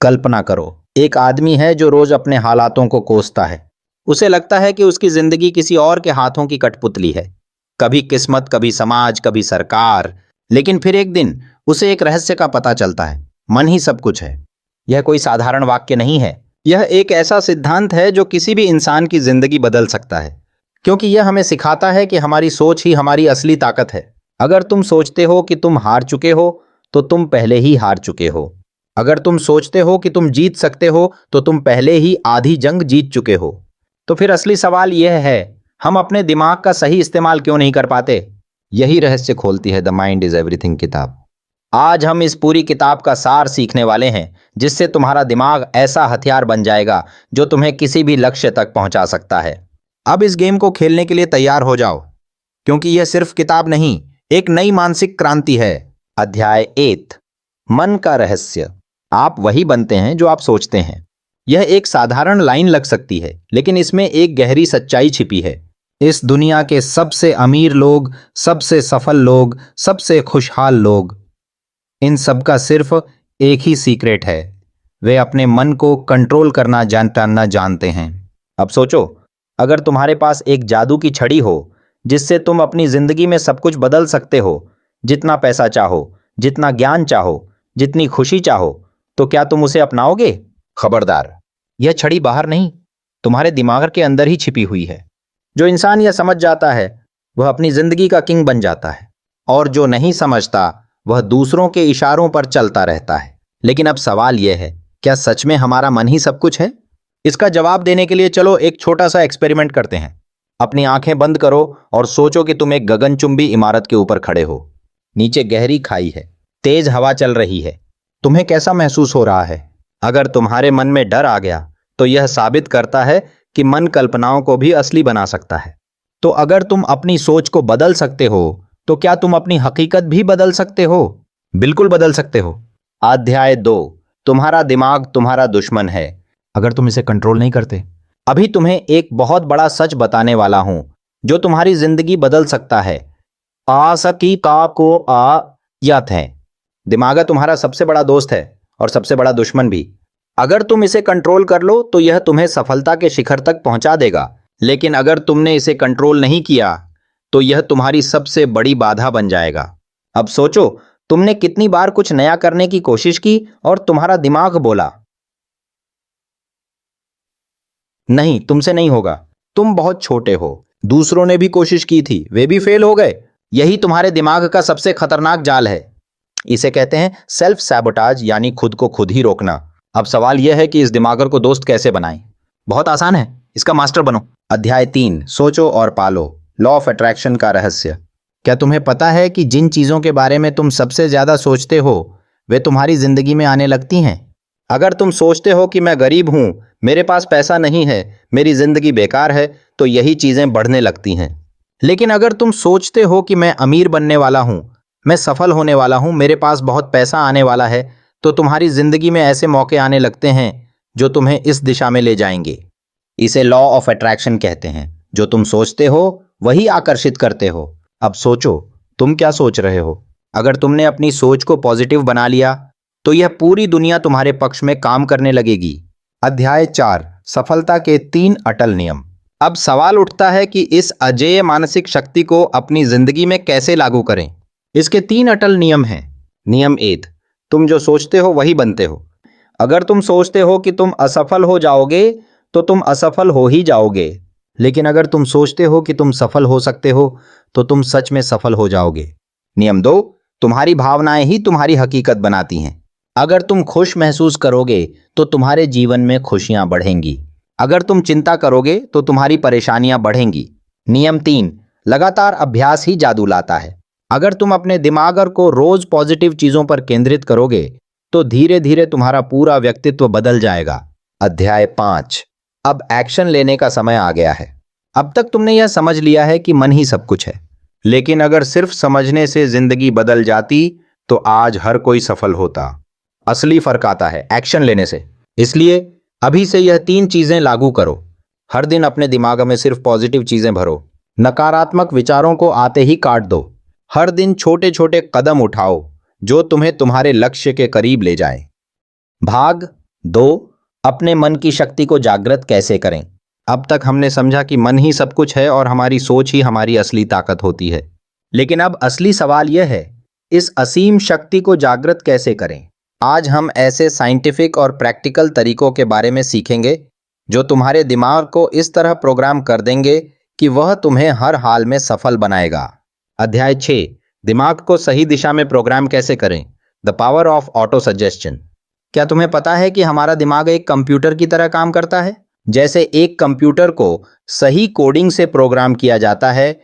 कल्पना करो, एक आदमी है जो रोज अपने हालातों को कोसता है। उसे लगता है कि उसकी जिंदगी किसी और के हाथों की कठपुतली है, कभी किस्मत, कभी समाज, कभी सरकार। लेकिन फिर एक दिन उसे एक रहस्य का पता चलता है, मन ही सब कुछ है। यह कोई साधारण वाक्य नहीं है, यह एक ऐसा सिद्धांत है जो किसी भी इंसान की जिंदगी बदल सकता है, क्योंकि यह हमें सिखाता है कि हमारी सोच ही हमारी असली ताकत है। अगर तुम सोचते हो कि तुम हार चुके हो, तो तुम पहले ही हार चुके हो। अगर तुम सोचते हो कि तुम जीत सकते हो, तो तुम पहले ही आधी जंग जीत चुके हो। तो फिर असली सवाल यह है, हम अपने दिमाग का सही इस्तेमाल क्यों नहीं कर पाते? यही रहस्य खोलती है द माइंड इज एवरीथिंग किताब। आज हम इस पूरी किताब का सार सीखने वाले हैं, जिससे तुम्हारा दिमाग ऐसा हथियार बन जाएगा जो तुम्हें किसी भी लक्ष्य तक पहुंचा सकता है। अब इस गेम को खेलने के लिए तैयार हो जाओ, क्योंकि यह सिर्फ किताब नहीं, एक नई मानसिक क्रांति है। अध्याय 8, मन का रहस्य। आप वही बनते हैं जो आप सोचते हैं। यह एक साधारण लाइन लग सकती है, लेकिन इसमें एक गहरी सच्चाई छिपी है। इस दुनिया के सबसे अमीर लोग, सबसे सफल लोग, सबसे खुशहाल लोग, इन सब का सिर्फ एक ही सीक्रेट है, वे अपने मन को कंट्रोल करना जानते हैं। अब सोचो, अगर तुम्हारे पास एक जादू की छड़ी हो जिससे तुम अपनी जिंदगी में सब कुछ बदल सकते हो, जितना पैसा चाहो, जितना ज्ञान चाहो, जितनी खुशी चाहो, तो क्या तुम उसे अपनाओगे? खबरदार, यह छड़ी बाहर नहीं, तुम्हारे दिमाग के अंदर ही छिपी हुई है। जो इंसान यह समझ जाता है वह अपनी जिंदगी का किंग बन जाता है, और जो नहीं समझता वह दूसरों के इशारों पर चलता रहता है। लेकिन अब सवाल यह है, क्या सच में हमारा मन ही सब कुछ है? इसका जवाब देने के लिए चलो एक छोटा सा एक्सपेरिमेंट करते हैं। अपनी आंखें बंद करो और सोचो कि तुम एक गगनचुंबी इमारत के ऊपर खड़े हो। नीचे गहरी खाई है, तेज हवा चल रही है। तुम्हें कैसा महसूस हो रहा है? अगर तुम्हारे मन में डर आ गया, तो यह साबित करता है कि मन कल्पनाओं को भी असली बना सकता है। तो अगर तुम अपनी सोच को बदल सकते हो, तो क्या तुम अपनी हकीकत भी बदल सकते हो? बिल्कुल बदल सकते हो। अध्याय 2, तुम्हारा दिमाग तुम्हारा दुश्मन है अगर तुम इसे कंट्रोल नहीं करते। अभी तुम्हें एक बहुत बड़ा सच बताने वाला हूं जो तुम्हारी जिंदगी बदल सकता है। आ सकी का को आ यात है। दिमाग तुम्हारा सबसे बड़ा दोस्त है और सबसे बड़ा दुश्मन भी। अगर तुम इसे कंट्रोल कर लो तो यह तुम्हें सफलता के शिखर तक पहुंचा देगा, लेकिन अगर तुमने इसे कंट्रोल नहीं किया तो यह तुम्हारी सबसे बड़ी बाधा बन जाएगा। अब सोचो, तुमने कितनी बार कुछ नया करने की कोशिश की और तुम्हारा दिमाग बोला, नहीं, तुमसे नहीं होगा, तुम बहुत छोटे हो। दूसरों ने भी कोशिश की थी, वे भी फेल हो गए। यही तुम्हारे दिमाग का सबसे खतरनाक जाल है। इसे कहते हैं सेल्फ सैबोटाज, यानी खुद को खुद ही रोकना। अब सवाल यह है कि इस दिमाग को दोस्त कैसे बनाएं? बहुत आसान है, इसका मास्टर बनो। अध्याय 3, सोचो और पालो, लॉ ऑफ अट्रैक्शन का रहस्य। क्या तुम्हें पता है कि जिन चीजों के बारे में तुम सबसे ज्यादा सोचते हो वे तुम्हारी जिंदगी में आने लगती हैं? अगर तुम सोचते हो कि मैं गरीब हूं, मेरे पास पैसा नहीं है, मेरी जिंदगी बेकार है, तो यही चीजें बढ़ने लगती हैं। लेकिन अगर तुम सोचते हो कि मैं अमीर बनने वाला हूं, मैं सफल होने वाला हूं, मेरे पास बहुत पैसा आने वाला है, तो तुम्हारी जिंदगी में ऐसे मौके आने लगते हैं जो तुम्हें इस दिशा में ले जाएंगे। इसे लॉ ऑफ अट्रैक्शन कहते हैं। जो तुम सोचते हो वही आकर्षित करते हो। अब सोचो, तुम क्या सोच रहे हो? अगर तुमने अपनी सोच को पॉजिटिव बना लिया तो यह पूरी दुनिया तुम्हारे पक्ष में काम करने लगेगी। अध्याय 4, सफलता के 3 अटल नियम। अब सवाल उठता है कि इस अजेय मानसिक शक्ति को अपनी जिंदगी में कैसे लागू करें। इसके 3 अटल नियम हैं। नियम 1, तुम जो सोचते हो वही बनते हो। अगर तुम सोचते हो कि तुम असफल हो जाओगे, तो तुम असफल हो ही जाओगे। लेकिन अगर तुम सोचते हो कि तुम सफल हो सकते हो, तो तुम सच में सफल हो जाओगे। नियम 2, तुम्हारी भावनाएं ही तुम्हारी हकीकत बनाती हैं। अगर तुम खुश महसूस करोगे तो तुम्हारे जीवन में खुशियां बढ़ेंगी। अगर तुम चिंता करोगे तो तुम्हारी परेशानियां बढ़ेंगी। नियम 3, लगातार अभ्यास ही जादू लाता है। अगर तुम अपने दिमाग को रोज पॉजिटिव चीजों पर केंद्रित करोगे तो धीरे धीरे तुम्हारा पूरा व्यक्तित्व बदल जाएगा। अध्याय 5, अब एक्शन लेने का समय आ गया है। अब तक तुमने यह समझ लिया है कि मन ही सब कुछ है, लेकिन अगर सिर्फ समझने से जिंदगी बदल जाती तो आज हर कोई सफल होता। असली फर्क आता है एक्शन लेने से। इसलिए अभी से यह 3 चीजें लागू करो। हर दिन अपने दिमाग में सिर्फ पॉजिटिव चीजें भरो। नकारात्मक विचारों को आते ही काट दो। हर दिन छोटे छोटे कदम उठाओ जो तुम्हें तुम्हारे लक्ष्य के करीब ले जाए। भाग 2. अपने मन की शक्ति को जागृत कैसे करें। अब तक हमने समझा कि मन ही सब कुछ है और हमारी सोच ही हमारी असली ताकत होती है। लेकिन अब असली सवाल यह है, इस असीम शक्ति को जागृत कैसे करें। आज हम ऐसे साइंटिफिक और प्रैक्टिकल तरीकों के बारे में सीखेंगे जो तुम्हारे दिमाग को इस तरह प्रोग्राम कर देंगे कि वह तुम्हें हर हाल में सफल बनाएगा। अध्याय 6, दिमाग को सही दिशा में प्रोग्राम कैसे करें, the power of auto suggestion. क्या तुम्हें पता है कि हमारा दिमाग एक कंप्यूटर की तरह काम करता है? जैसे एक कंप्यूटर को सही कोडिंग से प्रोग्राम किया जाता है,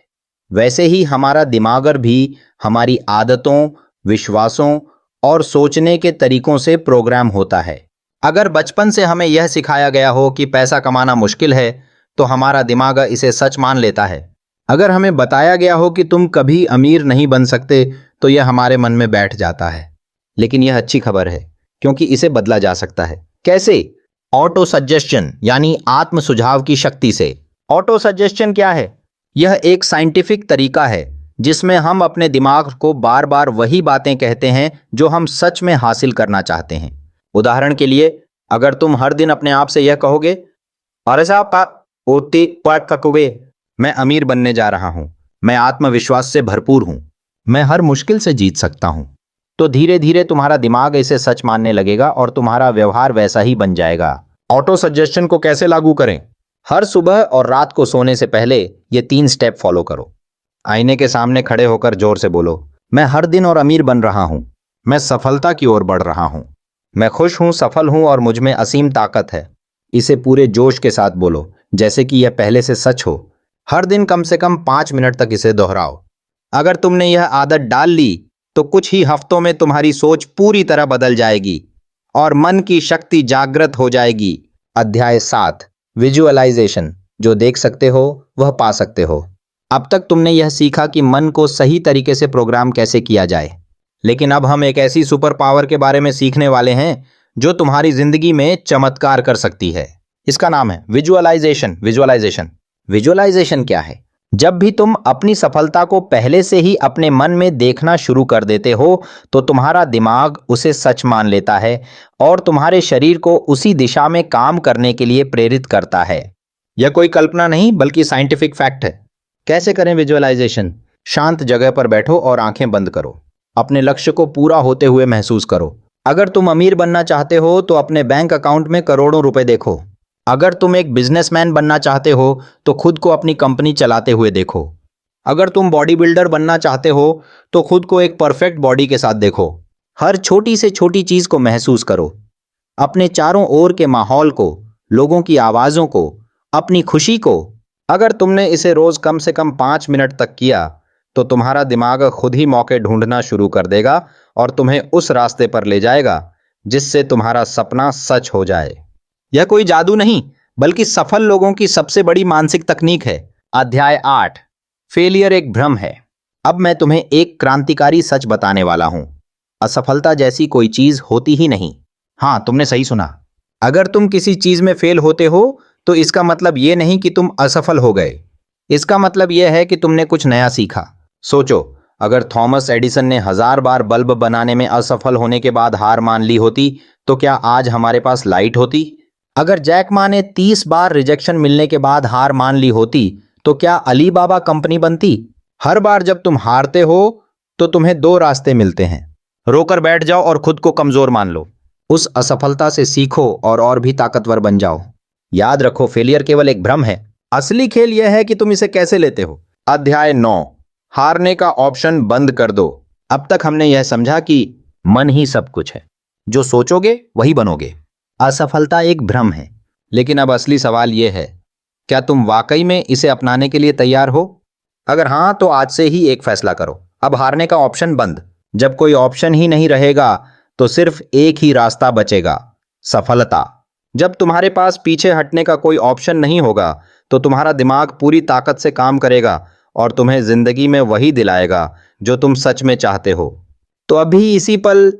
वैसे ही हमारा दिमागर भी हमारी आदतों, विश्वासों और सोचने के तरीकों से प्रोग्राम होता है। अगर बचपन से हमें यह सिखाया गया हो कि पैसा कमाना मुश्किल है, तो हमारा दिमाग इसे सच मान लेता है। अगर हमें बताया गया हो कि तुम कभी अमीर नहीं बन सकते, तो यह हमारे मन में बैठ जाता है। लेकिन यह अच्छी खबर है, क्योंकि इसे बदला जा सकता है। कैसे? ऑटो सजेशन यानी आत्म सुझाव की शक्ति से। ऑटो सजेशन क्या है? यह एक साइंटिफिक तरीका है जिसमें हम अपने दिमाग को बार बार वही बातें कहते हैं जो हम सच में हासिल करना चाहते हैं। उदाहरण के लिए, अगर तुम हर दिन अपने आप से यह कहोगे, अरे साहब ओती पाक ककोगे, मैं अमीर बनने जा रहा हूं, मैं आत्मविश्वास से भरपूर हूं, मैं हर मुश्किल से जीत सकता हूं, तो धीरे धीरे तुम्हारा दिमाग इसे सच मानने लगेगा और तुम्हारा व्यवहार वैसा ही बन जाएगा। ऑटो सजेशन को कैसे लागू करें? हर सुबह और रात को सोने से पहले ये 3 स्टेप फॉलो करो। आईने के सामने खड़े होकर जोर से बोलो, मैं हर दिन और अमीर बन रहा हूं, मैं सफलता की ओर बढ़ रहा हूं, मैं खुश हूं, सफल हूं और मुझ में असीम ताकत है। इसे पूरे जोश के साथ बोलो, जैसे कि यह पहले से सच हो। हर दिन कम से कम 5 मिनट तक इसे दोहराओ। अगर तुमने यह आदत डाल ली तो कुछ ही हफ्तों में तुम्हारी सोच पूरी तरह बदल जाएगी और मन की शक्ति जागृत हो जाएगी। अध्याय 7, विजुअलाइजेशन। जो देख सकते हो वह पा सकते हो। अब तक तुमने यह सीखा कि मन को सही तरीके से प्रोग्राम कैसे किया जाए, लेकिन अब हम एक ऐसी सुपर पावर के बारे में सीखने वाले हैं जो तुम्हारी जिंदगी में चमत्कार कर सकती है। इसका नाम है विजुअलाइजेशन। विजुअलाइजेशन क्या है? जब भी तुम अपनी सफलता को पहले से ही अपने मन में देखना शुरू कर देते हो, तो तुम्हारा दिमाग उसे सच मान लेता है और तुम्हारे शरीर को उसी दिशा में काम करने के लिए प्रेरित करता है। यह कोई कल्पना नहीं, बल्कि साइंटिफिक फैक्ट है। कैसे करें विजुअलाइजेशन? शांत जगह पर बैठो और आंखें बंद करो। अपने लक्ष्य को पूरा होते हुए महसूस करो। अगर तुम अमीर बनना चाहते हो तो अपने बैंक अकाउंट में करोड़ों रुपए देखो। अगर तुम एक बिजनेसमैन बनना चाहते हो तो खुद को अपनी कंपनी चलाते हुए देखो। अगर तुम बॉडी बिल्डर बनना चाहते हो तो खुद को एक परफेक्ट बॉडी के साथ देखो। हर छोटी से छोटी चीज को महसूस करो। अपने चारों ओर के माहौल को, लोगों की आवाजों को, अपनी खुशी को। अगर तुमने इसे रोज कम से कम 5 मिनट तक किया तो तुम्हारा दिमाग खुद ही मौके ढूंढना शुरू कर देगा और तुम्हें उस रास्ते पर ले जाएगा जिससे तुम्हारा सपना सच हो जाए। यह कोई जादू नहीं, बल्कि सफल लोगों की सबसे बड़ी मानसिक तकनीक है। अध्याय 8, फेलियर एक भ्रम है। अब मैं तुम्हें एक क्रांतिकारी सच बताने वाला हूं। असफलता जैसी कोई चीज होती ही नहीं। हाँ, तुमने सही सुना। अगर तुम किसी चीज में फेल होते हो तो इसका मतलब यह नहीं कि तुम असफल हो गए। इसका मतलब यह है कि तुमने कुछ नया सीखा। सोचो, अगर थॉमस एडिसन ने 1000 बार बल्ब बनाने में असफल होने के बाद हार मान ली होती, तो क्या आज हमारे पास लाइट होती? अगर जैक मा ने 30 बार रिजेक्शन मिलने के बाद हार मान ली होती, तो क्या अली बाबा कंपनी बनती? हर बार जब तुम हारते हो तो तुम्हें 2 रास्ते मिलते हैं। रोकर बैठ जाओ और खुद को कमजोर मान लो। उस असफलता से सीखो और भी ताकतवर बन जाओ। याद रखो, फेलियर केवल एक भ्रम है। असली खेल यह है कि तुम इसे कैसे लेते हो। अध्याय 9, हारने का ऑप्शन बंद कर दो। अब तक हमने यह समझा कि मन ही सब कुछ है। जो सोचोगे वही बनोगे। असफलता एक भ्रम है, लेकिन अब असली सवाल यह है, क्या तुम वाकई में इसे अपनाने के लिए तैयार हो? अगर हां, तो आज से ही एक फैसला करो। अब हारने का ऑप्शन बंद। जब कोई ऑप्शन ही नहीं रहेगा तो सिर्फ एक ही रास्ता बचेगा, सफलता। जब तुम्हारे पास पीछे हटने का कोई ऑप्शन नहीं होगा तो तुम्हारा दिमाग पूरी ताकत से काम करेगा और तुम्हें जिंदगी में वही दिलाएगा जो तुम सच में चाहते हो। तो अभी इसी पल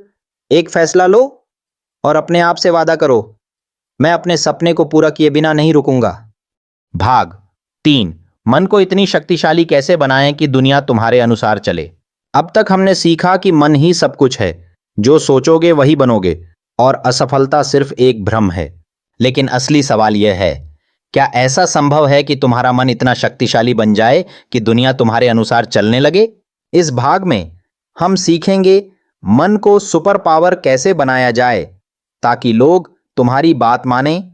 एक फैसला लो और अपने आप से वादा करो, मैं अपने सपने को पूरा किए बिना नहीं रुकूंगा। भाग 3, मन को इतनी शक्तिशाली कैसे बनाएं कि दुनिया तुम्हारे अनुसार चले। अब तक हमने सीखा कि मन ही सब कुछ है। जो सोचोगे वही बनोगे। और असफलता सिर्फ एक भ्रम है। लेकिन असली सवाल यह है, क्या ऐसा संभव है कि तुम्हारा मन इतना शक्तिशाली बन जाए कि दुनिया तुम्हारे अनुसार चलने लगे? इस भाग में हम सीखेंगे मन को सुपर पावर कैसे बनाया जाए ताकि लोग तुम्हारी बात मानें,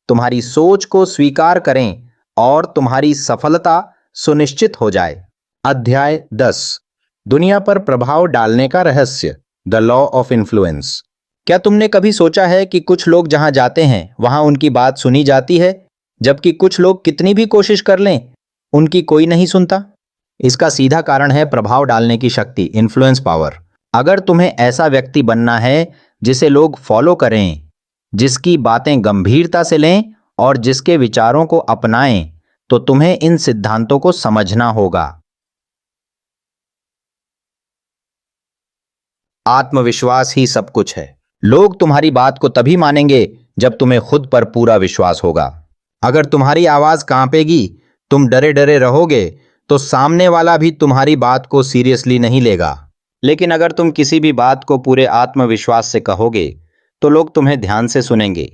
तुम्हारी सोच को स्वीकार करें और तुम्हारी सफलता सुनिश्चित हो जाए। अध्याय 10, दुनिया पर प्रभाव डालने का रहस्य, द लॉ ऑफ इन्फ्लुएंस। क्या तुमने कभी सोचा है कि कुछ लोग जहां जाते हैं वहां उनकी बात सुनी जाती है, जबकि कुछ लोग कितनी भी कोशिश कर लें उनकी कोई नहीं सुनता? इसका सीधा कारण है प्रभाव डालने की शक्ति, इन्फ्लुएंस पावर। अगर तुम्हें ऐसा व्यक्ति बनना है जिसे लोग फॉलो करें, जिसकी बातें गंभीरता से लें और जिसके विचारों को अपनाएं, तो तुम्हें इन सिद्धांतों को समझना होगा। आत्मविश्वास ही सब कुछ है। लोग तुम्हारी बात को तभी मानेंगे जब तुम्हें खुद पर पूरा विश्वास होगा। अगर तुम्हारी आवाज कांपेगी, तुम डरे डरे रहोगे, तो सामने वाला भी तुम्हारी बात को सीरियसली नहीं लेगा। लेकिन अगर तुम किसी भी बात को पूरे आत्मविश्वास से कहोगे, तो लोग तुम्हें ध्यान से सुनेंगे।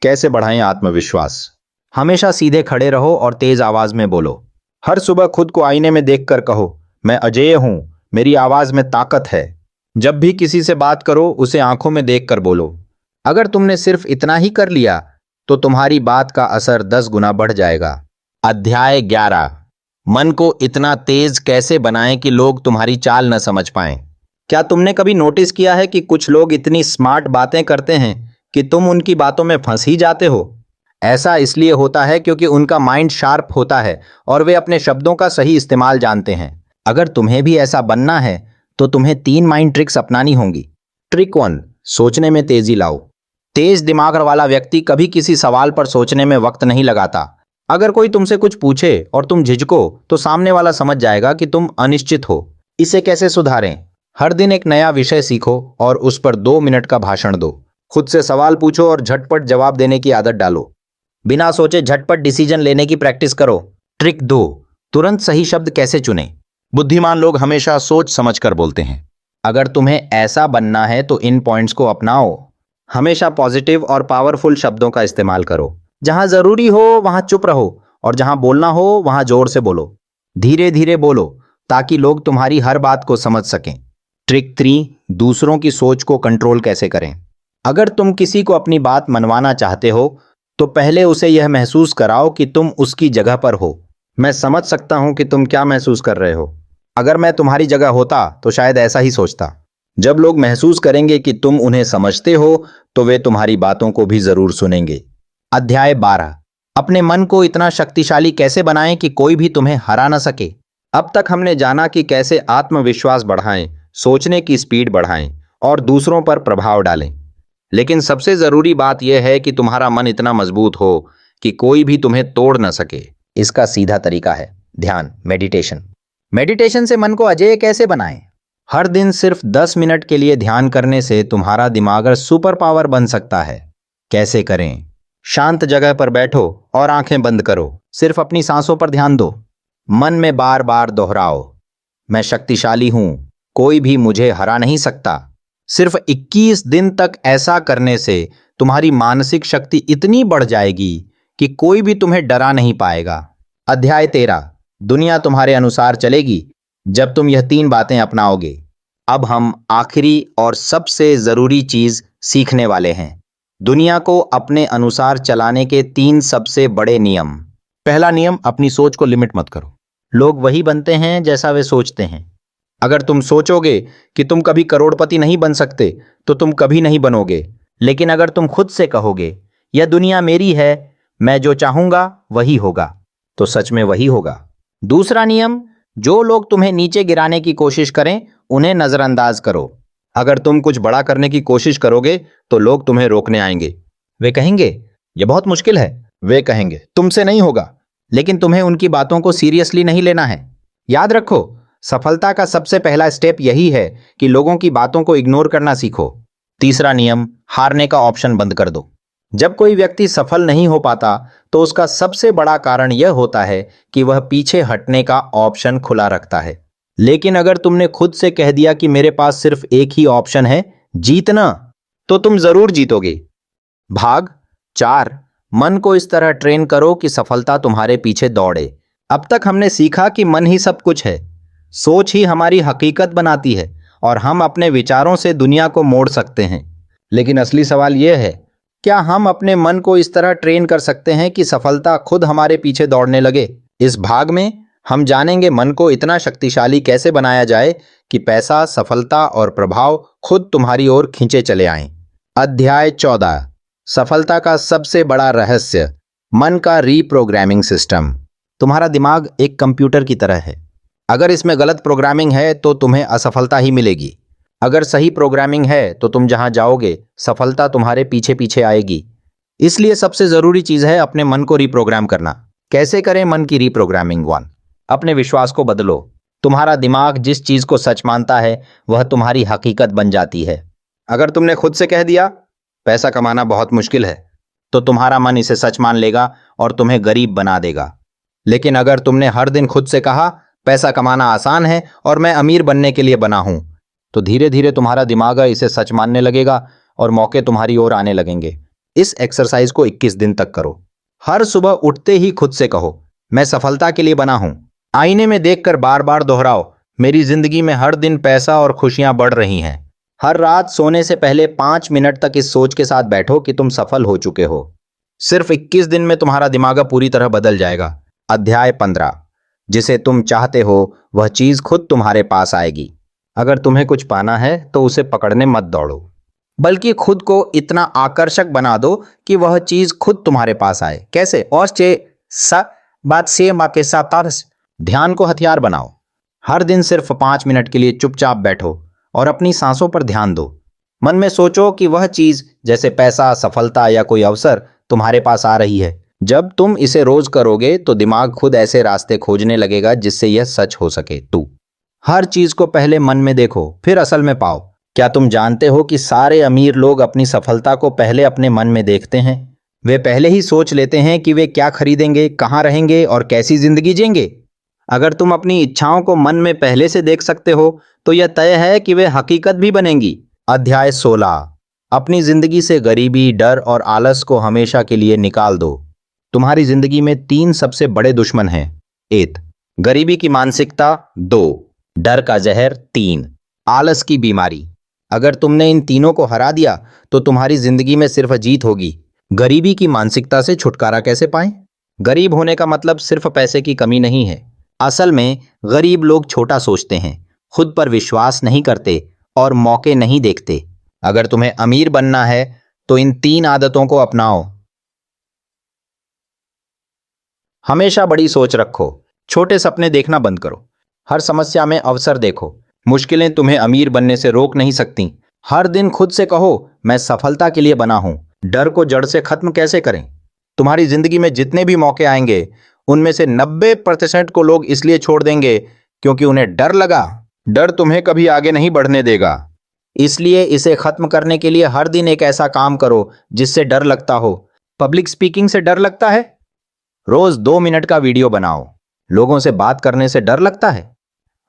कैसे बढ़ाएं आत्मविश्वास? हमेशा सीधे खड़े रहो और तेज आवाज में बोलो। हर सुबह खुद को आईने में देखकर कहो, मैं अजेय हूं, मेरी आवाज में ताकत है। जब भी किसी से बात करो, उसे आंखों में देखकर बोलो। अगर तुमने सिर्फ इतना ही कर लिया, तो तुम्हारी बात का असर 10 गुना बढ़ जाएगा। अध्याय 11, मन को इतना तेज कैसे बनाएं कि लोग तुम्हारी चाल न समझ पाएं। क्या तुमने कभी नोटिस किया है कि कुछ लोग इतनी स्मार्ट बातें करते हैं कि तुम उनकी बातों में फंस ही जाते हो? ऐसा इसलिए होता है क्योंकि उनका माइंड शार्प होता है और वे अपने शब्दों का सही इस्तेमाल जानते हैं। अगर तुम्हें भी ऐसा बनना है, तो तुम्हें 3 माइंड ट्रिक्स अपनानी होंगी। ट्रिक 1, सोचने में तेजी लाओ। तेज दिमाग वाला व्यक्ति कभी किसी सवाल पर सोचने में वक्त नहीं लगाता। अगर कोई तुमसे कुछ पूछे और तुम झिझको, तो सामने वाला समझ जाएगा कि तुम अनिश्चित हो। इसे कैसे सुधारें? हर दिन एक नया विषय सीखो और उस पर 2 मिनट का भाषण दो। खुद से सवाल पूछो और झटपट जवाब देने की आदत डालो। बिना सोचे झटपट डिसीजन लेने की प्रैक्टिस करो। ट्रिक 2, तुरंत सही शब्द कैसे चुनें। बुद्धिमान लोग हमेशा सोच समझकर बोलते हैं। अगर तुम्हें ऐसा बनना है तो इन पॉइंट्स को अपनाओ। हमेशा पॉजिटिव और पावरफुल शब्दों का इस्तेमाल करो। जहां जरूरी हो वहां चुप रहो और जहां बोलना हो वहां जोर से बोलो। धीरे धीरे बोलो ताकि लोग तुम्हारी हर बात को समझ सकें। ट्रिक 3, दूसरों की सोच को कंट्रोल कैसे करें। अगर तुम किसी को अपनी बात मनवाना चाहते हो, तो पहले उसे यह महसूस कराओ कि तुम उसकी जगह पर हो। मैं समझ सकता हूं कि तुम क्या महसूस कर रहे हो। अगर मैं तुम्हारी जगह होता तो शायद ऐसा ही सोचता। जब लोग महसूस करेंगे कि तुम उन्हें समझते हो, तो वे तुम्हारी बातों को भी जरूर सुनेंगे। अध्याय 12, अपने मन को इतना शक्तिशाली कैसे बनाएं कि कोई भी तुम्हें हरा न सके। अब तक हमने जाना कि कैसे आत्मविश्वास बढ़ाएं, सोचने की स्पीड बढ़ाएं और दूसरों पर प्रभाव डालें। लेकिन सबसे जरूरी बात यह है कि तुम्हारा मन इतना मजबूत हो कि कोई भी तुम्हें तोड़ न सके। इसका सीधा तरीका है ध्यान, मेडिटेशन। मेडिटेशन से मन को अजेय कैसे बनाएं? हर दिन सिर्फ 10 मिनट के लिए ध्यान करने से तुम्हारा दिमाग सुपर पावर बन सकता है। कैसे करें? शांत जगह पर बैठो और आंखें बंद करो। सिर्फ अपनी सांसों पर ध्यान दो। मन में बार बार दोहराओ, मैं शक्तिशाली हूं, कोई भी मुझे हरा नहीं सकता। सिर्फ 21 दिन तक ऐसा करने से तुम्हारी मानसिक शक्ति इतनी बढ़ जाएगी कि कोई भी तुम्हें डरा नहीं पाएगा। अध्याय 13, दुनिया तुम्हारे अनुसार चलेगी जब तुम यह 3 बातें अपनाओगे। अब हम आखिरी और सबसे जरूरी चीज सीखने वाले हैं, दुनिया को अपने अनुसार चलाने के 3 सबसे बड़े नियम। पहला नियम, अपनी सोच को लिमिट मत करो। लोग वही बनते हैं जैसा वे सोचते हैं। अगर तुम सोचोगे कि तुम कभी करोड़पति नहीं बन सकते, तो तुम कभी नहीं बनोगे। लेकिन अगर तुम खुद से कहोगे, यह दुनिया मेरी है, मैं जो चाहूंगा वही होगा, तो सच में वही होगा। दूसरा नियम, जो लोग तुम्हें नीचे गिराने की कोशिश करें, उन्हें नजरअंदाज करो। अगर तुम कुछ बड़ा करने की कोशिश करोगे, तो लोग तुम्हें रोकने आएंगे। वे कहेंगे, यह बहुत मुश्किल है। वे कहेंगे, तुमसे नहीं होगा। लेकिन तुम्हें उनकी बातों को सीरियसली नहीं लेना है। याद रखो, सफलता का सबसे पहला स्टेप यही है कि लोगों की बातों को इग्नोर करना सीखो। तीसरा नियम, हारने का ऑप्शन बंद कर दो। जब कोई व्यक्ति सफल नहीं हो पाता, तो उसका सबसे बड़ा कारण यह होता है कि वह पीछे हटने का ऑप्शन खुला रखता है। लेकिन अगर तुमने खुद से कह दिया कि मेरे पास सिर्फ एक ही ऑप्शन है, जीतना, तो तुम जरूर जीतोगे। भाग 4, मन को इस तरह ट्रेन करो कि सफलता तुम्हारे पीछे दौड़े। अब तक हमने सीखा कि मन ही सब कुछ है। सोच ही हमारी हकीकत बनाती है और हम अपने विचारों से दुनिया को मोड़ सकते हैं। लेकिन असली सवाल यह है, क्या हम अपने मन को इस तरह ट्रेन कर सकते हैं कि सफलता खुद हमारे पीछे दौड़ने लगे? इस भाग में हम जानेंगे मन को इतना शक्तिशाली कैसे बनाया जाए कि पैसा, सफलता और प्रभाव खुद तुम्हारी ओर खींचे चले आएं। अध्याय 14, सफलता का सबसे बड़ा रहस्य, मन का रीप्रोग्रामिंग सिस्टम। तुम्हारा दिमाग एक कंप्यूटर की तरह है। अगर इसमें गलत प्रोग्रामिंग है तो तुम्हें असफलता ही मिलेगी। अगर सही प्रोग्रामिंग है तो तुम जहां जाओगे सफलता तुम्हारे पीछे पीछे आएगी। इसलिए सबसे जरूरी चीज है अपने मन को रीप्रोग्राम करना। कैसे करें मन की रीप्रोग्रामिंग? 1, अपने विश्वास को बदलो। तुम्हारा दिमाग जिस चीज को सच मानता है वह तुम्हारी हकीकत बन जाती है। अगर तुमने खुद से कह दिया पैसा कमाना बहुत मुश्किल है, तो तुम्हारा मन इसे सच मान लेगा और तुम्हें गरीब बना देगा। लेकिन अगर तुमने हर दिन खुद से कहा पैसा कमाना आसान है और मैं अमीर बनने के लिए बना हूं, तो धीरे धीरे तुम्हारा दिमाग इसे सच मानने लगेगा और मौके तुम्हारी ओर आने लगेंगे। इस एक्सरसाइज को 21 दिन तक करो। हर सुबह उठते ही खुद से कहो मैं सफलता के लिए बना हूं। आईने में देखकर बार बार दोहराओ मेरी जिंदगी में हर दिन पैसा और खुशियां बढ़ रही हैं। हर रात सोने से पहले 5 मिनट तक इस सोच के साथ बैठो कि तुम सफल हो चुके हो। सिर्फ 21 दिन में तुम्हारा दिमाग पूरी तरह बदल जाएगा। अध्याय 15, जिसे तुम चाहते हो वह चीज खुद तुम्हारे पास आएगी। अगर तुम्हें कुछ पाना है तो उसे पकड़ने मत दौड़ो, बल्कि खुद को इतना आकर्षक बना दो कि वह चीज खुद तुम्हारे पास आए। कैसे? ध्यान को हथियार बनाओ। हर दिन सिर्फ 5 मिनट के लिए चुपचाप बैठो और अपनी सांसों पर ध्यान दो। मन में सोचो कि वह चीज जैसे पैसा, सफलता या कोई अवसर तुम्हारे पास आ रही है। जब तुम इसे रोज करोगे तो दिमाग खुद ऐसे रास्ते खोजने लगेगा जिससे यह सच हो सके। 2, हर चीज को पहले मन में देखो फिर असल में पाओ। क्या तुम जानते हो कि सारे अमीर लोग अपनी सफलता को पहले अपने मन में देखते हैं? वे पहले ही सोच लेते हैं कि वे क्या खरीदेंगे, कहां रहेंगे और कैसी जिंदगी जिएंगे। अगर तुम अपनी इच्छाओं को मन में पहले से देख सकते हो तो यह तय है कि वे हकीकत भी बनेंगी। अध्याय 16, अपनी जिंदगी से गरीबी, डर और आलस को हमेशा के लिए निकाल दो। तुम्हारी जिंदगी में 3 सबसे बड़े दुश्मन हैं। 1, गरीबी की मानसिकता। 2, डर का जहर। 3, आलस की बीमारी। अगर तुमने इन तीनों को हरा दिया तो तुम्हारी जिंदगी में सिर्फ जीत होगी। गरीबी की मानसिकता से छुटकारा कैसे पाएं? गरीब होने का मतलब सिर्फ पैसे की कमी नहीं है। असल में गरीब लोग छोटा सोचते हैं, खुद पर विश्वास नहीं करते और मौके नहीं देखते। अगर तुम्हें अमीर बनना है तो इन 3 आदतों को अपनाओ। हमेशा बड़ी सोच रखो, छोटे सपने देखना बंद करो। हर समस्या में अवसर देखो। मुश्किलें तुम्हें अमीर बनने से रोक नहीं सकती। हर दिन खुद से कहो मैं सफलता के लिए बना हूं। डर को जड़ से खत्म कैसे करें? तुम्हारी जिंदगी में जितने भी मौके आएंगे उनमें से 90% को लोग इसलिए छोड़ देंगे क्योंकि उन्हें डर लगा। डर तुम्हें कभी आगे नहीं बढ़ने देगा। इसलिए इसे खत्म करने के लिए हर दिन एक ऐसा काम करो जिससे डर लगता हो। पब्लिक स्पीकिंग से डर लगता है? रोज 2 मिनट का वीडियो बनाओ। लोगों से बात करने से डर लगता है?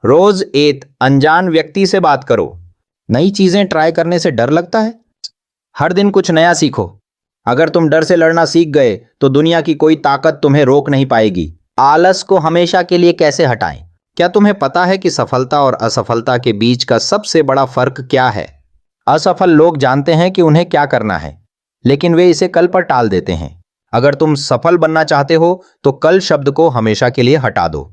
रोज एक अनजान व्यक्ति से बात करो। नई चीजें ट्राई करने से डर लगता है? हर दिन कुछ नया सीखो। अगर तुम डर से लड़ना सीख गए तो दुनिया की कोई ताकत तुम्हें रोक नहीं पाएगी। आलस को हमेशा के लिए कैसे हटाएं? क्या तुम्हें पता है कि सफलता और असफलता के बीच का सबसे बड़ा फर्क क्या है? असफल लोग जानते हैं कि उन्हें क्या करना है, लेकिन वे इसे कल पर टाल देते हैं। अगर तुम सफल बनना चाहते हो तो कल शब्द को हमेशा के लिए हटा दो।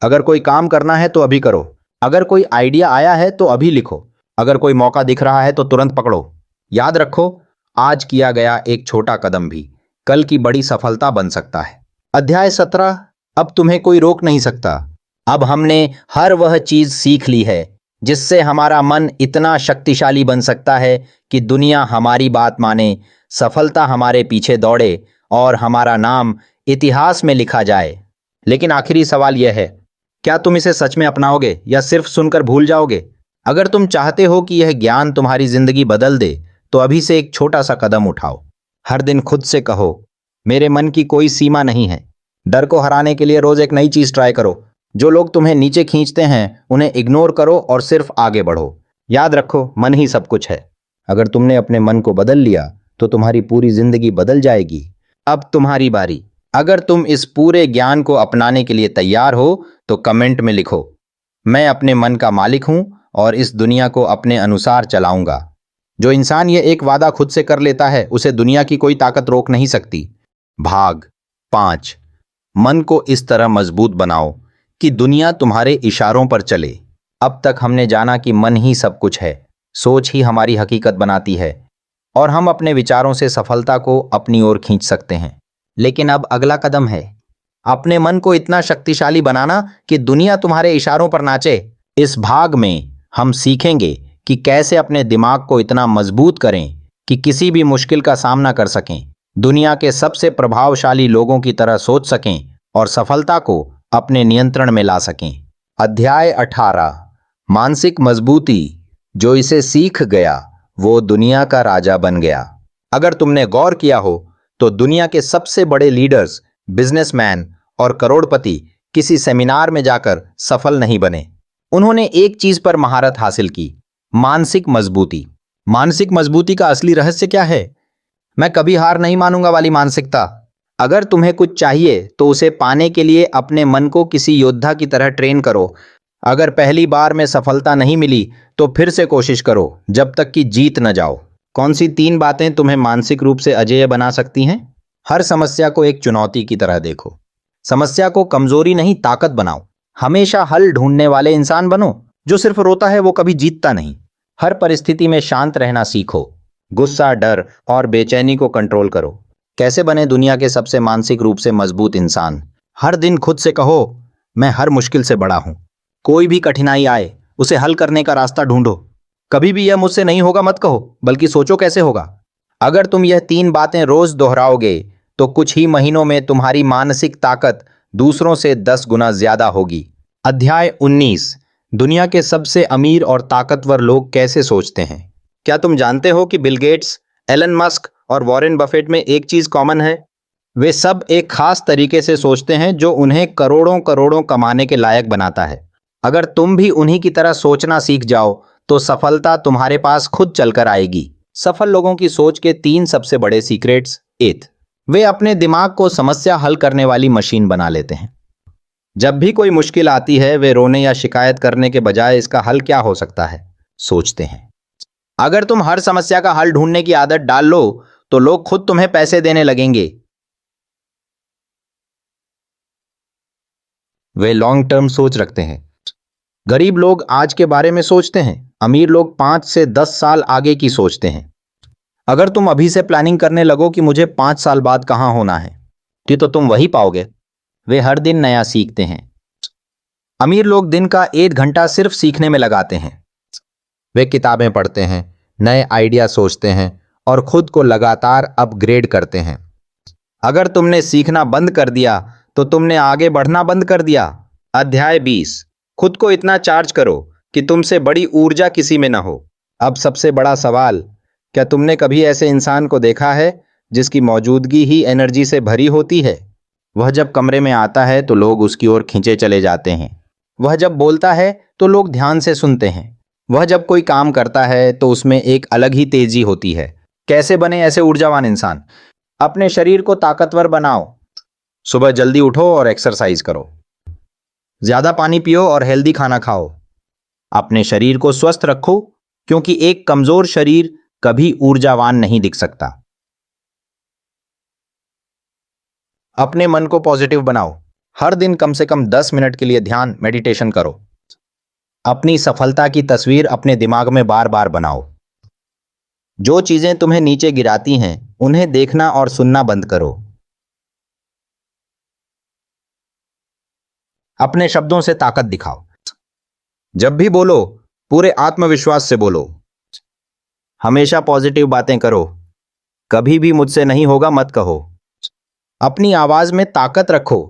अगर कोई काम करना है तो अभी करो। अगर कोई आइडिया आया है तो अभी लिखो। अगर कोई मौका दिख रहा है तो तुरंत पकड़ो। याद रखो, आज किया गया एक छोटा कदम भी कल की बड़ी सफलता बन सकता है। अध्याय 17, अब तुम्हें कोई रोक नहीं सकता। अब हमने हर वह चीज सीख ली है जिससे हमारा मन इतना शक्तिशाली बन सकता है कि दुनिया हमारी बात माने, सफलता हमारे पीछे दौड़े और हमारा नाम इतिहास में लिखा जाए। लेकिन आखिरी सवाल यह है, क्या तुम इसे सच में अपनाओगे या सिर्फ सुनकर भूल जाओगे? अगर तुम चाहते हो कि यह ज्ञान तुम्हारी जिंदगी बदल दे तो अभी से एक छोटा सा कदम उठाओ। हर दिन खुद से कहो मेरे मन की कोई सीमा नहीं है। डर को हराने के लिए रोज एक नई चीज ट्राई करो। जो लोग तुम्हें नीचे खींचते हैं उन्हें इग्नोर करो और सिर्फ आगे बढ़ो। याद रखो, मन ही सब कुछ है। अगर तुमने अपने मन को बदल लिया तो तुम्हारी पूरी जिंदगी बदल जाएगी। अब तुम्हारी बारी। अगर तुम इस पूरे ज्ञान को अपनाने के लिए तैयार हो तो कमेंट में लिखो, मैं अपने मन का मालिक हूं और इस दुनिया को अपने अनुसार चलाऊंगा। जो इंसान ये एक वादा खुद से कर लेता है उसे दुनिया की कोई ताकत रोक नहीं सकती। भाग 5। मन को इस तरह मजबूत बनाओ कि दुनिया तुम्हारे इशारों पर चले। अब तक हमने जाना कि मन ही सब कुछ है, सोच ही हमारी हकीकत बनाती है और हम अपने विचारों से सफलता को अपनी ओर खींच सकते हैं। लेकिन अब अगला कदम है अपने मन को इतना शक्तिशाली बनाना कि दुनिया तुम्हारे इशारों पर नाचे। इस भाग में हम सीखेंगे कि कैसे अपने दिमाग को इतना मजबूत करें कि किसी भी मुश्किल का सामना कर सकें, दुनिया के सबसे प्रभावशाली लोगों की तरह सोच सकें और सफलता को अपने नियंत्रण में ला सकें। अध्याय 18। मानसिक मजबूती। जो इसे सीख गया वो दुनिया का राजा बन गया। अगर तुमने गौर किया हो तो दुनिया के सबसे बड़े लीडर्स, बिजनेसमैन और करोड़पति किसी सेमिनार में जाकर सफल नहीं बने। उन्होंने एक चीज पर महारत हासिल की, मानसिक मजबूती। मानसिक मजबूती का असली रहस्य क्या है? मैं कभी हार नहीं मानूंगा वाली मानसिकता। अगर तुम्हें कुछ चाहिए तो उसे पाने के लिए अपने मन को किसी योद्धा की तरह ट्रेन करो। अगर पहली बार में सफलता नहीं मिली तो फिर से कोशिश करो जब तक कि जीत न जाओ। कौन सी 3 बातें तुम्हें मानसिक रूप से अजेय बना सकती हैं? हर समस्या को एक चुनौती की तरह देखो। समस्या को कमजोरी नहीं, ताकत बनाओ। हमेशा हल ढूंढने वाले इंसान बनो। जो सिर्फ रोता है वो कभी जीतता नहीं। हर परिस्थिति में शांत रहना सीखो। गुस्सा, डर और बेचैनी को कंट्रोल करो। कैसे बने दुनिया के सबसे मानसिक रूप से मजबूत इंसान? हर दिन खुद से कहो, मैं हर मुश्किल से बड़ा हूं। कोई भी कठिनाई आए उसे हल करने का रास्ता ढूंढो। कभी भी यह मुझसे नहीं होगा मत कहो, बल्कि सोचो कैसे होगा। अगर तुम यह 3 बातें रोज दोहराओगे तो कुछ ही महीनों में तुम्हारी मानसिक ताकत दूसरों से 10 गुना ज्यादा होगी। अध्याय 19। दुनिया के सबसे अमीर और ताकतवर लोग कैसे सोचते हैं? क्या तुम जानते हो कि बिल गेट्स, एलन मस्क और वॉरेन बफेट में एक चीज कॉमन है? वे सब एक खास तरीके से सोचते हैं जो उन्हें करोड़ों करोड़ों कमाने के लायक बनाता है। अगर तुम भी उन्हीं की तरह सोचना सीख जाओ तो सफलता तुम्हारे पास खुद चलकर आएगी। सफल लोगों की सोच के 3 सबसे बड़े सीक्रेट्स। 1, वे अपने दिमाग को समस्या हल करने वाली मशीन बना लेते हैं। जब भी कोई मुश्किल आती है वे रोने या शिकायत करने के बजाय इसका हल क्या हो सकता है सोचते हैं। अगर तुम हर समस्या का हल ढूंढने की आदत डाल लो तो लोग खुद तुम्हें पैसे देने लगेंगे। वे लॉन्ग टर्म सोच रखते हैं। गरीब लोग आज के बारे में सोचते हैं, अमीर लोग 5 से 10 साल आगे की सोचते हैं। अगर तुम अभी से प्लानिंग करने लगो कि मुझे 5 साल बाद कहां होना है, तो तुम वही पाओगे। वे हर दिन नया सीखते हैं। अमीर लोग दिन का 1 घंटा सिर्फ सीखने में लगाते हैं। वे किताबें पढ़ते हैं, नए आइडिया सोचते हैं और खुद को लगातार अपग्रेड करते हैं। अगर तुमने सीखना बंद कर दिया तो तुमने आगे बढ़ना बंद कर दिया। अध्याय 20। खुद को इतना चार्ज करो कि तुमसे बड़ी ऊर्जा किसी में न हो। अब सबसे बड़ा सवाल, क्या तुमने कभी ऐसे इंसान को देखा है जिसकी मौजूदगी ही एनर्जी से भरी होती है? वह जब कमरे में आता है तो लोग उसकी ओर खींचे चले जाते हैं। वह जब बोलता है तो लोग ध्यान से सुनते हैं। वह जब कोई काम करता है तो उसमें एक अलग ही तेजी होती है। कैसे बने ऐसे ऊर्जावान इंसान? अपने शरीर को ताकतवर बनाओ। सुबह जल्दी उठो और एक्सरसाइज करो। ज्यादा पानी पियो और हेल्दी खाना खाओ। अपने शरीर को स्वस्थ रखो क्योंकि एक कमजोर शरीर कभी ऊर्जावान नहीं दिख सकता। अपने मन को पॉजिटिव बनाओ। हर दिन कम से कम 10 मिनट के लिए ध्यान, मेडिटेशन करो। अपनी सफलता की तस्वीर अपने दिमाग में बार बार बनाओ। जो चीजें तुम्हें नीचे गिराती हैं उन्हें देखना और सुनना बंद करो। अपने शब्दों से ताकत दिखाओ। जब भी बोलो पूरे आत्मविश्वास से बोलो। हमेशा पॉजिटिव बातें करो। कभी भी मुझसे नहीं होगा मत कहो। अपनी आवाज में ताकत रखो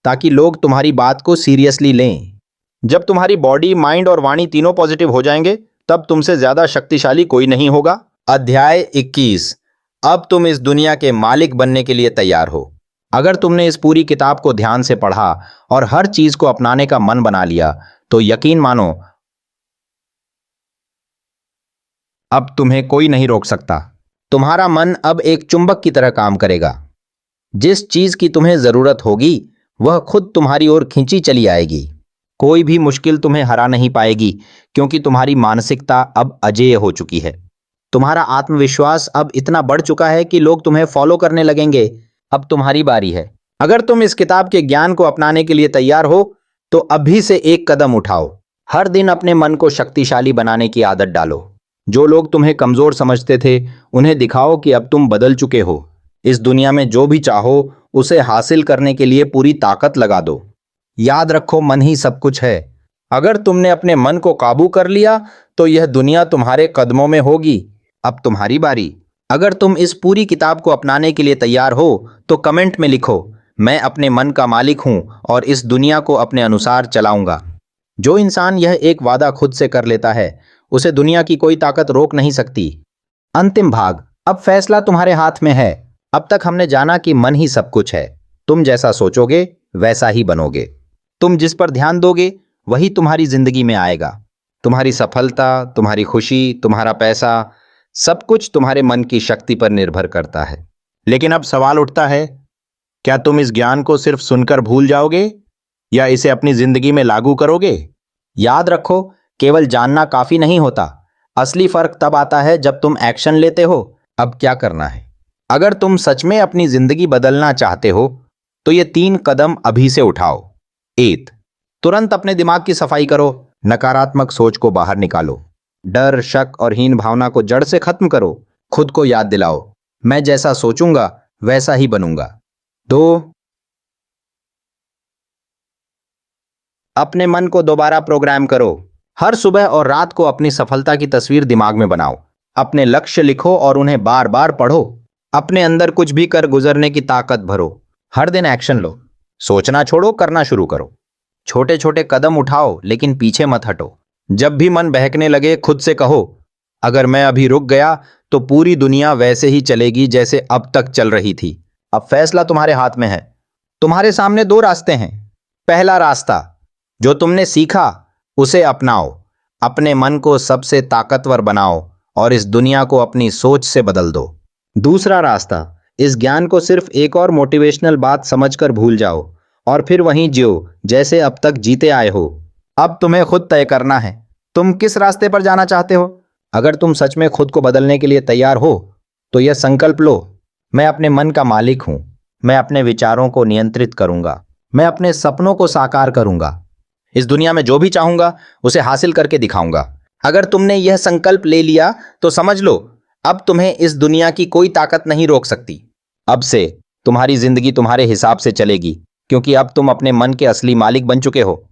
ताकि लोग तुम्हारी बात को सीरियसली लें। जब तुम्हारी बॉडी, माइंड और वाणी तीनों पॉजिटिव हो जाएंगे तब तुमसे ज्यादा शक्तिशाली कोई नहीं होगा। अध्याय 21। अब तुम इस दुनिया के मालिक बनने के लिए तैयार हो। अगर तुमने इस पूरी किताब को ध्यान से पढ़ा और हर चीज को अपनाने का मन बना लिया तो यकीन मानो अब तुम्हें कोई नहीं रोक सकता। तुम्हारा मन अब एक चुंबक की तरह काम करेगा। जिस चीज की तुम्हें जरूरत होगी वह खुद तुम्हारी ओर खींची चली आएगी। कोई भी मुश्किल तुम्हें हरा नहीं पाएगी, क्योंकि तुम्हारी मानसिकता अब अजेय हो चुकी है। तुम्हारा आत्मविश्वास अब इतना बढ़ चुका है कि लोग तुम्हें फॉलो करने लगेंगे। अब तुम्हारी बारी है। अगर तुम इस किताब के ज्ञान को अपनाने के लिए तैयार हो तो अभी से एक कदम उठाओ। हर दिन अपने मन को शक्तिशाली बनाने की आदत डालो। जो लोग तुम्हें कमजोर समझते थे उन्हें दिखाओ कि अब तुम बदल चुके हो। इस दुनिया में जो भी चाहो उसे हासिल करने के लिए पूरी ताकत लगा दो। याद रखो, मन ही सब कुछ है। अगर तुमने अपने मन को काबू कर लिया तो यह दुनिया तुम्हारे कदमों में होगी। अब तुम्हारी बारी। अगर तुम इस पूरी किताब को अपनाने के लिए तैयार हो तो कमेंट में लिखो, मैं अपने मन का मालिक हूं और इस दुनिया को अपने अनुसार चलाऊंगा। जो इंसान यह एक वादा खुद से कर लेता है उसे दुनिया की कोई ताकत रोक नहीं सकती। अंतिम भाग। अब फैसला तुम्हारे हाथ में है। अब तक हमने जाना कि मन ही सब कुछ है। तुम जैसा सोचोगे वैसा ही बनोगे। तुम जिस पर ध्यान दोगे वही तुम्हारी जिंदगी में आएगा। तुम्हारी सफलता, तुम्हारी खुशी, तुम्हारा पैसा, सब कुछ तुम्हारे मन की शक्ति पर निर्भर करता है। लेकिन अब सवाल उठता है, क्या तुम इस ज्ञान को सिर्फ सुनकर भूल जाओगे या इसे अपनी जिंदगी में लागू करोगे? याद रखो, केवल जानना काफी नहीं होता। असली फर्क तब आता है जब तुम एक्शन लेते हो। अब क्या करना है? अगर तुम सच में अपनी जिंदगी बदलना चाहते हो तो ये 3 कदम अभी से उठाओ। 1, तुरंत अपने दिमाग की सफाई करो। नकारात्मक सोच को बाहर निकालो। डर, शक और हीन भावना को जड़ से खत्म करो। खुद को याद दिलाओ, मैं जैसा सोचूंगा वैसा ही बनूंगा। 2, अपने मन को दोबारा प्रोग्राम करो। हर सुबह और रात को अपनी सफलता की तस्वीर दिमाग में बनाओ। अपने लक्ष्य लिखो और उन्हें बार बार पढ़ो। अपने अंदर कुछ भी कर गुजरने की ताकत भरो। हर दिन एक्शन लो। सोचना छोड़ो, करना शुरू करो। छोटे छोटे कदम उठाओ लेकिन पीछे मत हटो। जब भी मन बहकने लगे खुद से कहो, अगर मैं अभी रुक गया तो पूरी दुनिया वैसे ही चलेगी जैसे अब तक चल रही थी। अब फैसला तुम्हारे हाथ में है। तुम्हारे सामने 2 रास्ते हैं। पहला रास्ता, जो तुमने सीखा उसे अपनाओ। अपने मन को सबसे ताकतवर बनाओ और इस दुनिया को अपनी सोच से बदल दो। दूसरा रास्ता, इस ज्ञान को सिर्फ एक और मोटिवेशनल बात समझकर भूल जाओ और फिर वहीं जियो जैसे अब तक जीते आए हो। अब तुम्हें खुद तय करना है, तुम किस रास्ते पर जाना चाहते हो। अगर तुम सच में खुद को बदलने के लिए तैयार हो तो यह संकल्प लो, मैं अपने मन का मालिक हूं। मैं अपने विचारों को नियंत्रित करूंगा। मैं अपने सपनों को साकार करूंगा। इस दुनिया में जो भी चाहूंगा उसे हासिल करके दिखाऊंगा। अगर तुमने यह संकल्प ले लिया तो समझ लो, अब तुम्हें इस दुनिया की कोई ताकत नहीं रोक सकती। अब से तुम्हारी जिंदगी तुम्हारे हिसाब से चलेगी, क्योंकि अब तुम अपने मन के असली मालिक बन चुके हो।